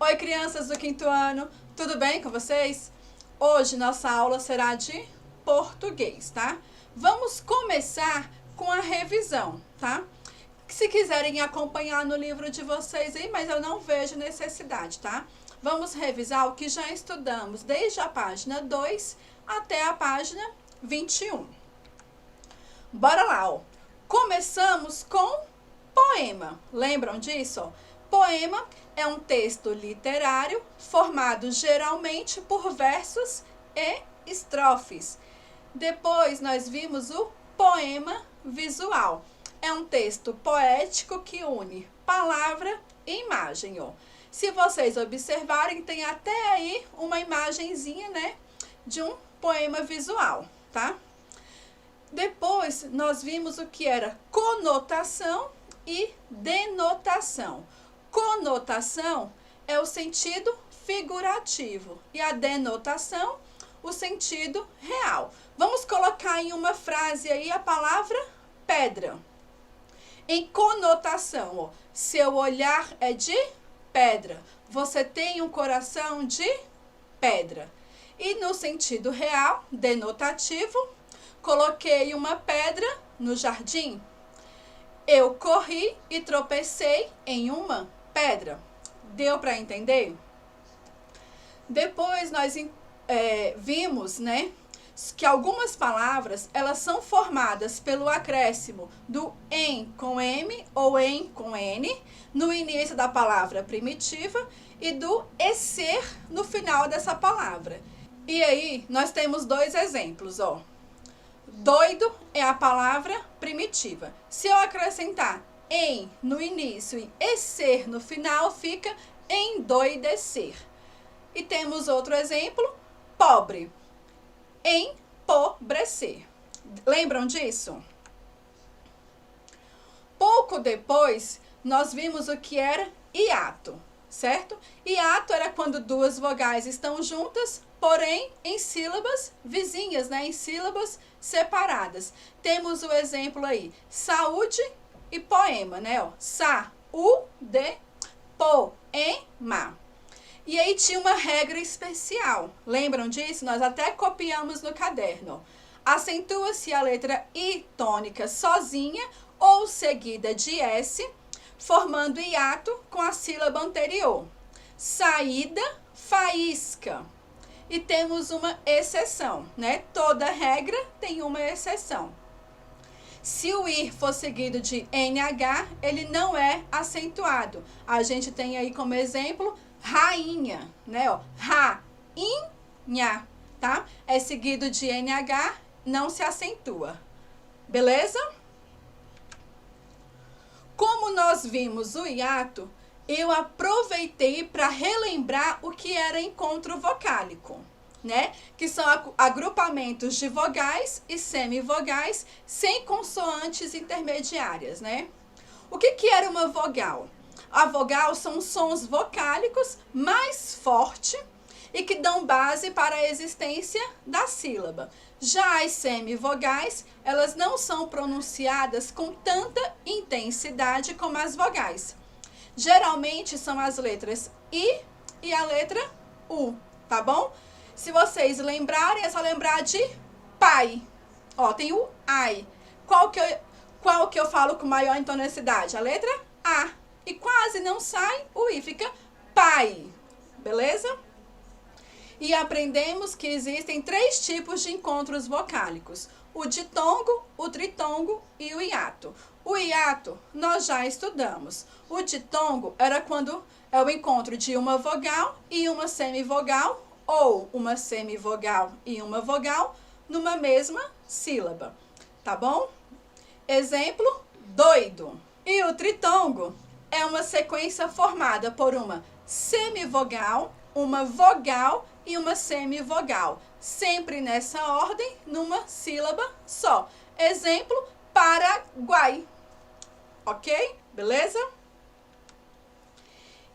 Oi, crianças do quinto ano, tudo bem com vocês? Hoje nossa aula será de português, tá? Vamos começar com a revisão, tá? Se quiserem acompanhar no livro de vocês aí, mas eu não vejo necessidade, tá? Vamos revisar o que já estudamos desde a página 2 até a página 21. Bora lá, ó. Começamos com poema. Lembram disso? Poema é um texto literário formado geralmente por versos e estrofes. Depois nós vimos o poema visual. É um texto poético que une palavra e imagem, ó. Se vocês observarem, tem até aí uma imagenzinha, né, de um poema visual, tá? Depois nós vimos o que era conotação e denotação. Conotação é o sentido figurativo e a denotação, o sentido real. Vamos colocar em uma frase aí a palavra pedra. Em conotação, ó, seu olhar é de pedra. Você tem um coração de pedra. E no sentido real, denotativo, coloquei uma pedra no jardim. Eu corri e tropecei em uma pedra. Deu para entender? Depois nós vimos, né, que algumas palavras elas são formadas pelo acréscimo do em com M ou em com N no início da palavra primitiva e do esser no final dessa palavra. E aí nós temos dois exemplos, ó. Doido é a palavra primitiva. Se eu acrescentar em no início e esser no final, fica endoidecer. E temos outro exemplo, pobre, empobrecer. Lembram disso? Pouco depois, nós vimos o que era hiato, certo? Hiato era quando duas vogais estão juntas, porém em sílabas vizinhas, né? Em sílabas separadas. Temos o exemplo aí, saúde e poema, né? Ó, sa-u-de, poema. E aí tinha uma regra especial. Lembram disso? Nós até copiamos no caderno. Acentua-se a letra I tônica sozinha ou seguida de S, formando hiato com a sílaba anterior. Saída, faísca. E temos uma exceção, né? Toda regra tem uma exceção. Se o ir for seguido de NH, ele não é acentuado. A gente tem aí como exemplo rainha, né? Ó, rainha, tá? É seguido de NH, não se acentua. Beleza? Como nós vimos o hiato, eu aproveitei para relembrar o que era encontro vocálico, né? Que são agrupamentos de vogais e semivogais sem consoantes intermediárias, né? O que era uma vogal? A vogal são sons vocálicos mais fortes e que dão base para a existência da sílaba. Já as semivogais, elas não são pronunciadas com tanta intensidade como as vogais. Geralmente são as letras I e a letra U, tá bom? Se vocês lembrarem, é só lembrar de pai. Ó, tem o ai. Qual que eu falo com maior intensidade? A letra A. E quase não sai o I, fica pai. Beleza? E aprendemos que existem 3 tipos de encontros vocálicos. O ditongo, o tritongo e o hiato. O hiato nós já estudamos. O ditongo era quando é o encontro de uma vogal e uma semivogal ou uma semivogal e uma vogal numa mesma sílaba. Tá bom? Exemplo, doido. E o tritongo é uma sequência formada por uma semivogal, uma vogal e uma semivogal. Sempre nessa ordem, numa sílaba só. Exemplo, Paraguai. Ok? Beleza?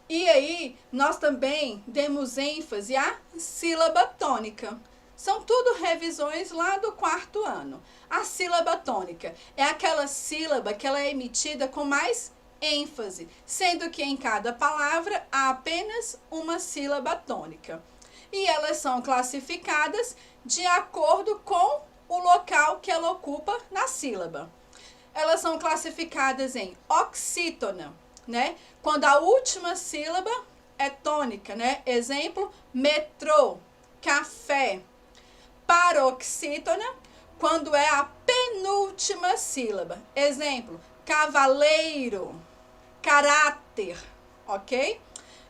E aí, nós também demos ênfase à sílaba tônica. São tudo revisões lá do 4º ano. A sílaba tônica é aquela sílaba que ela é emitida com mais ênfase, sendo que em cada palavra há apenas uma sílaba tônica. E elas são classificadas de acordo com o local que ela ocupa na sílaba. Elas são classificadas em oxítona, né? Quando a última sílaba é tônica, né? Exemplo, metrô, café. Paroxítona, quando é a penúltima sílaba. Exemplo, cavaleiro, caráter, ok?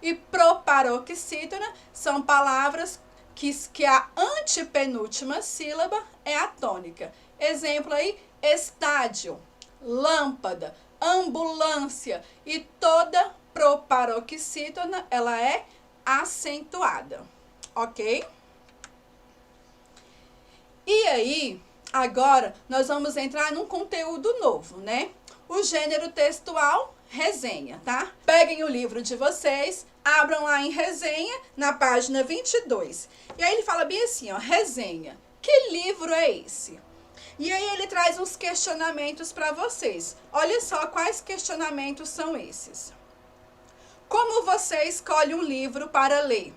E proparoxítona são palavras que a antepenúltima sílaba é a tônica. Exemplo aí, estádio, lâmpada, ambulância. E toda proparoxítona, ela é acentuada, ok? E aí, agora, nós vamos entrar num conteúdo novo, né? O gênero textual, resenha, tá? Peguem o livro de vocês, abram lá em resenha, na página 22. E aí ele fala bem assim, ó, resenha. Que livro é esse? E aí ele traz uns questionamentos para vocês. Olha só quais questionamentos são esses. Como você escolhe um livro para ler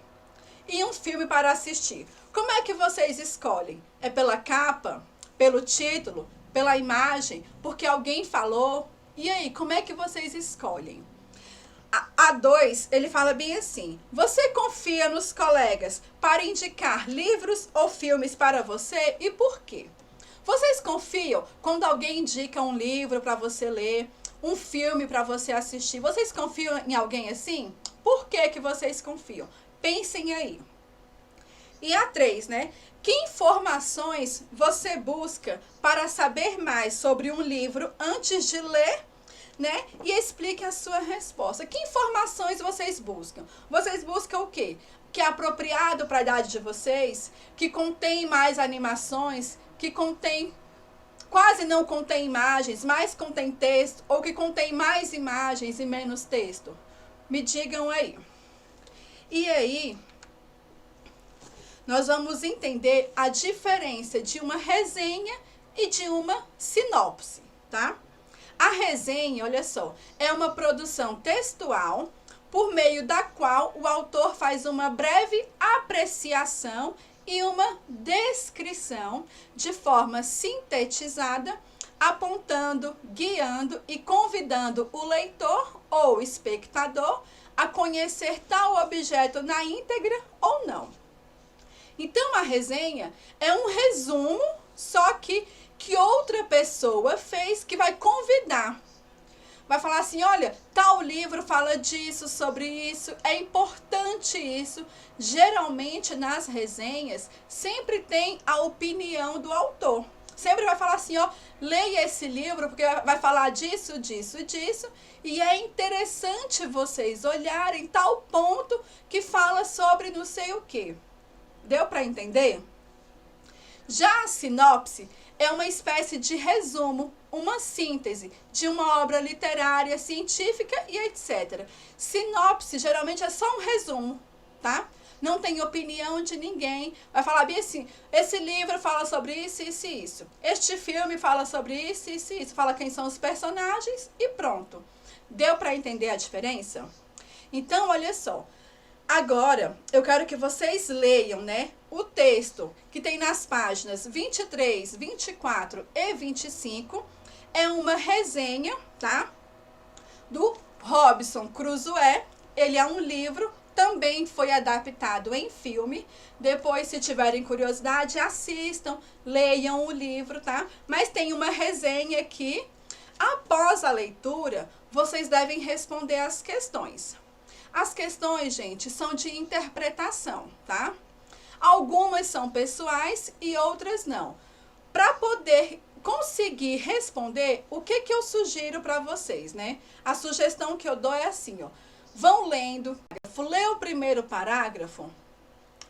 e um filme para assistir? Como é que vocês escolhem? É pela capa? Pelo título? Pela imagem? Porque alguém falou? E aí, como é que vocês escolhem? A 2, ele fala bem assim: você confia nos colegas para indicar livros ou filmes para você e por quê? Vocês confiam quando alguém indica um livro para você ler, um filme para você assistir? Vocês confiam em alguém assim? Por que que vocês confiam? Pensem aí. E a 3, né? Que informações você busca para saber mais sobre um livro antes de ler, né? E explique a sua resposta. Que informações vocês buscam? Vocês buscam o quê? Que é apropriado para a idade de vocês? Que contém mais animações? Que contém, quase não contém imagens, mas contém texto? Ou que contém mais imagens e menos texto? Me digam aí. E aí, nós vamos entender a diferença de uma resenha e de uma sinopse, tá? A resenha, olha só, é uma produção textual por meio da qual o autor faz uma breve apreciação e uma descrição de forma sintetizada, apontando, guiando e convidando o leitor ou espectador a conhecer tal objeto na íntegra ou não. Então, a resenha é um resumo, só que outra pessoa fez, que vai convidar. Vai falar assim, olha, tal livro fala disso, sobre isso, é importante isso. Geralmente, nas resenhas, sempre tem a opinião do autor. Sempre vai falar assim, ó, leia esse livro, porque vai falar disso, disso, disso. E é interessante vocês olharem tal ponto que fala sobre não sei o quê. Deu para entender? Já a sinopse é uma espécie de resumo, uma síntese de uma obra literária, científica e etc. Sinopse geralmente é só um resumo, tá? Não tem opinião de ninguém. Vai falar bem assim, esse livro fala sobre isso, isso e isso. Este filme fala sobre isso, isso e isso. Fala quem são os personagens e pronto. Deu para entender a diferença? Então, olha só. Agora, eu quero que vocês leiam, né, o texto que tem nas páginas 23, 24 e 25. É uma resenha, tá? Do Robinson Crusoe. Ele é um livro, também foi adaptado em filme. Depois, se tiverem curiosidade, assistam, leiam o livro, tá? Mas tem uma resenha aqui. Após a leitura, vocês devem responder as questões. As questões, gente, são de interpretação, tá? Algumas são pessoais e outras não. Para poder conseguir responder, o que eu sugiro para vocês, né? A sugestão que eu dou é assim, ó. Vão lendo, lê o primeiro parágrafo,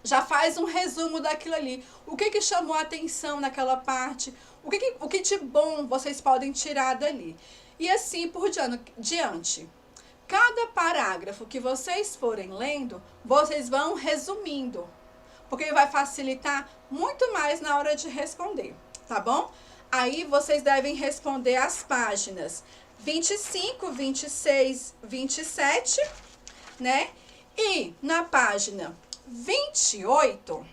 já faz um resumo daquilo ali. O que chamou a atenção naquela parte, o que de bom vocês podem tirar dali. E assim por diante. Cada parágrafo que vocês forem lendo, vocês vão resumindo, porque vai facilitar muito mais na hora de responder, tá bom? Aí vocês devem responder as páginas 25, 26, 27, né? E na página 28,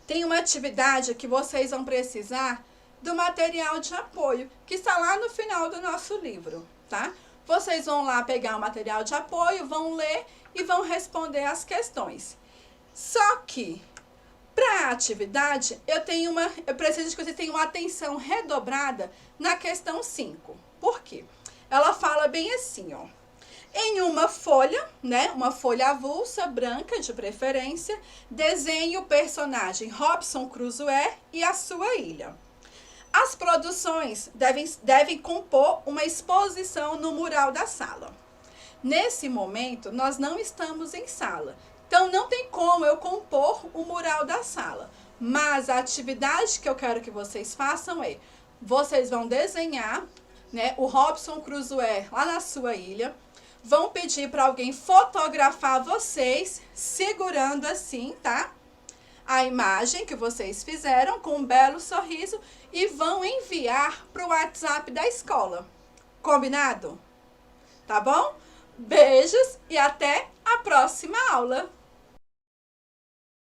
tem uma atividade que vocês vão precisar do material de apoio, que está lá no final do nosso livro, tá? Vocês vão lá pegar o material de apoio, vão ler e vão responder as questões. Só que, para a atividade, eu preciso que vocês tenham atenção redobrada na questão 5. Por quê? Ela fala bem assim, ó. Em uma folha, né, uma folha avulsa, branca de preferência, desenhe o personagem Robinson Crusoe e a sua ilha. As produções devem compor uma exposição no mural da sala. Nesse momento, nós não estamos em sala, então não tem como eu compor o mural da sala. Mas a atividade que eu quero que vocês façam é, vocês vão desenhar, né, o Robinson Crusoe lá na sua ilha, vão pedir para alguém fotografar vocês segurando assim, tá? A imagem que vocês fizeram com um belo sorriso e vão enviar para o WhatsApp da escola. Combinado? Tá bom? Beijos e até a próxima aula!